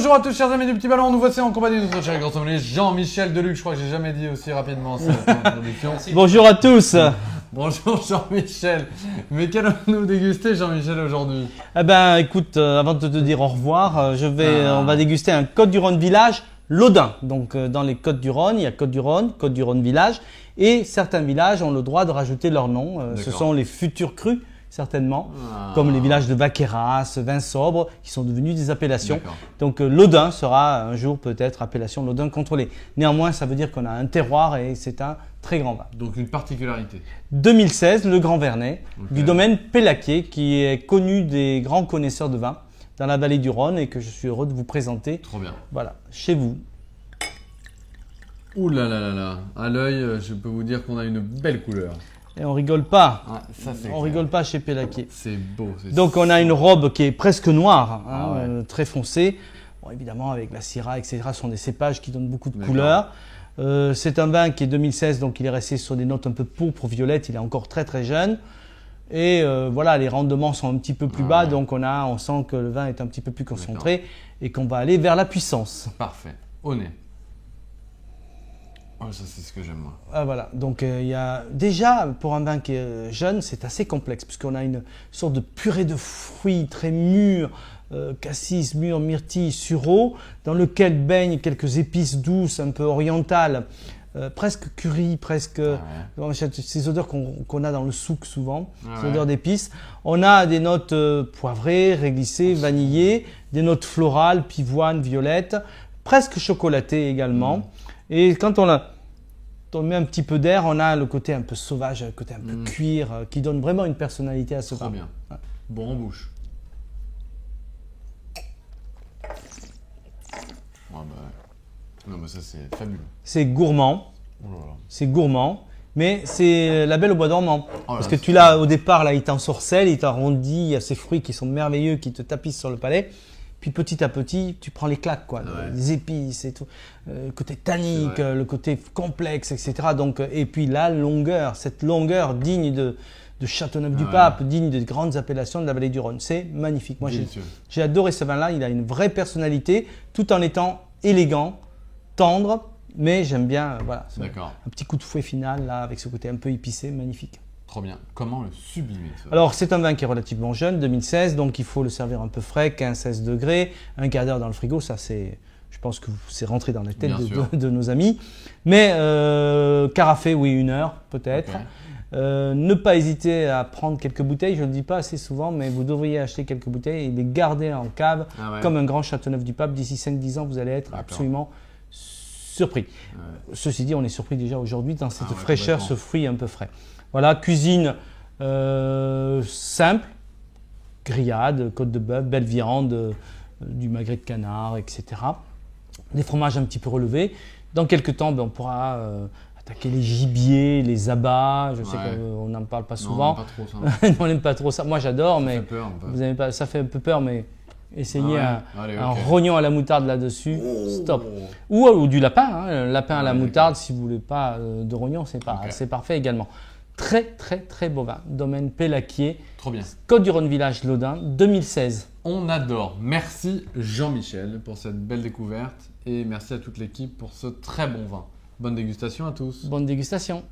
Bonjour à tous chers amis du Petit Ballon, nous voici en compagnie de notre cher grand sommelier Jean-Michel Deluc. Je crois que j'ai jamais dit aussi rapidement cette introduction. Bonjour à tous. Bonjour Jean-Michel. Mais qu'allons-nous déguster Jean-Michel aujourd'hui? Eh ben écoute, avant de te dire au revoir, on va déguster un Côtes-du-Rhône village Laudun. Donc dans les Côtes-du-Rhône, il y a Côtes-du-Rhône village et certains villages ont le droit de rajouter leur nom. Ce sont les futurs crus. Certainement, comme les villages de Vaqueras, Vin-Sobre, qui sont devenus des appellations. Donc Laudun sera un jour peut-être appellation Laudun contrôlée. Néanmoins, ça veut dire qu'on a un terroir et c'est un très grand vin. Donc une particularité. 2016, le Grand Vernet, du domaine Pélaquier, qui est connu des grands connaisseurs de vin dans la vallée du Rhône et que je suis heureux de vous présenter. Trop bien. Voilà, chez vous. Ouh là là là là, à l'œil, je peux vous dire qu'on a une belle couleur. Et on rigole pas. Ah, ça, on rigole pas chez Pélaquier. C'est beau. Donc on a une robe qui est presque noire, très foncée. Bon, évidemment avec la Syrah, etc. Ce sont des cépages qui donnent beaucoup de couleurs. C'est un vin qui est 2016, donc il est resté sur des notes un peu pourpre, violette. Il est encore très très jeune. Et voilà, les rendements sont un petit peu plus bas, donc on sent que le vin est un petit peu plus concentré et qu'on va aller vers la puissance. Parfait. Au nez. Oh, ça c'est ce que j'aime moi. Ah, voilà, donc il y a déjà pour un vin qui est jeune, c'est assez complexe puisqu'on a une sorte de purée de fruits très mûrs, cassis, mûr, myrtille, sureau, dans lequel baignent quelques épices douces, un peu orientales, presque curry, presque ces odeurs qu'on a dans le souk souvent, ces odeurs d'épices. On a des notes poivrées, réglissées, vanillées, des notes florales, pivoine, violette, presque chocolatées également. Et quand on met un petit peu d'air, on a le côté un peu sauvage, le côté un peu cuir, qui donne vraiment une personnalité à ce vin. Trop bien. Ouais. Bon en bouche. Oh bah... Non mais ça c'est fabuleux. C'est gourmand. Oh là là. C'est gourmand. Mais c'est la belle au bois dormant. Oh parce que tu l'as au départ, là, il t'ensorcelle, il t'arrondit, il y a ces fruits qui sont merveilleux, qui te tapissent sur le palais. Puis petit à petit, tu prends les claques, quoi, les épices et tout, le côté tannique, le côté complexe, etc. Donc, et puis la longueur, cette longueur digne de Châteauneuf-du-Pape, digne de grandes appellations de la vallée du Rhône. C'est magnifique. Moi, j'ai adoré ce vin-là. Il a une vraie personnalité, tout en étant élégant, tendre, mais j'aime bien, voilà, un petit coup de fouet final là, avec ce côté un peu épicé, magnifique. Trop bien. Comment le sublimer ça? Alors, c'est un vin qui est relativement jeune, 2016, donc il faut le servir un peu frais, 15-16 degrés, un quart d'heure dans le frigo, ça c'est, je pense que c'est rentré dans la tête de nos amis. Mais carafé, oui, 1 heure peut-être. Ne pas hésiter à prendre quelques bouteilles, je ne le dis pas assez souvent, mais vous devriez acheter quelques bouteilles et les garder en cave, comme un grand Châteauneuf-du-Pape. D'ici 5-10 ans, vous allez être absolument surpris. Ceci dit, on est surpris déjà aujourd'hui dans cette fraîcheur, ce fruit un peu frais. Voilà, cuisine simple, grillade, côte de bœuf, belle viande, du magret de canard, etc. Des fromages un petit peu relevés. Dans quelques temps, on pourra attaquer les gibiers, les abats. Je sais qu'on n'en parle pas souvent. On n'aime pas trop ça. Moi, j'adore, mais vous n'aimez pas. Ça fait un peu peur, mais essayez un rognon à la moutarde là-dessus. Stop. Ou du lapin, lapin à la moutarde. Si vous voulez pas de rognon, c'est parfait également. Très très très beau vin, domaine Pélaquier. Trop bien. Côtes-du-Rhône village Laudun, 2016. On adore. Merci Jean-Michel pour cette belle découverte et merci à toute l'équipe pour ce très bon vin. Bonne dégustation à tous. Bonne dégustation.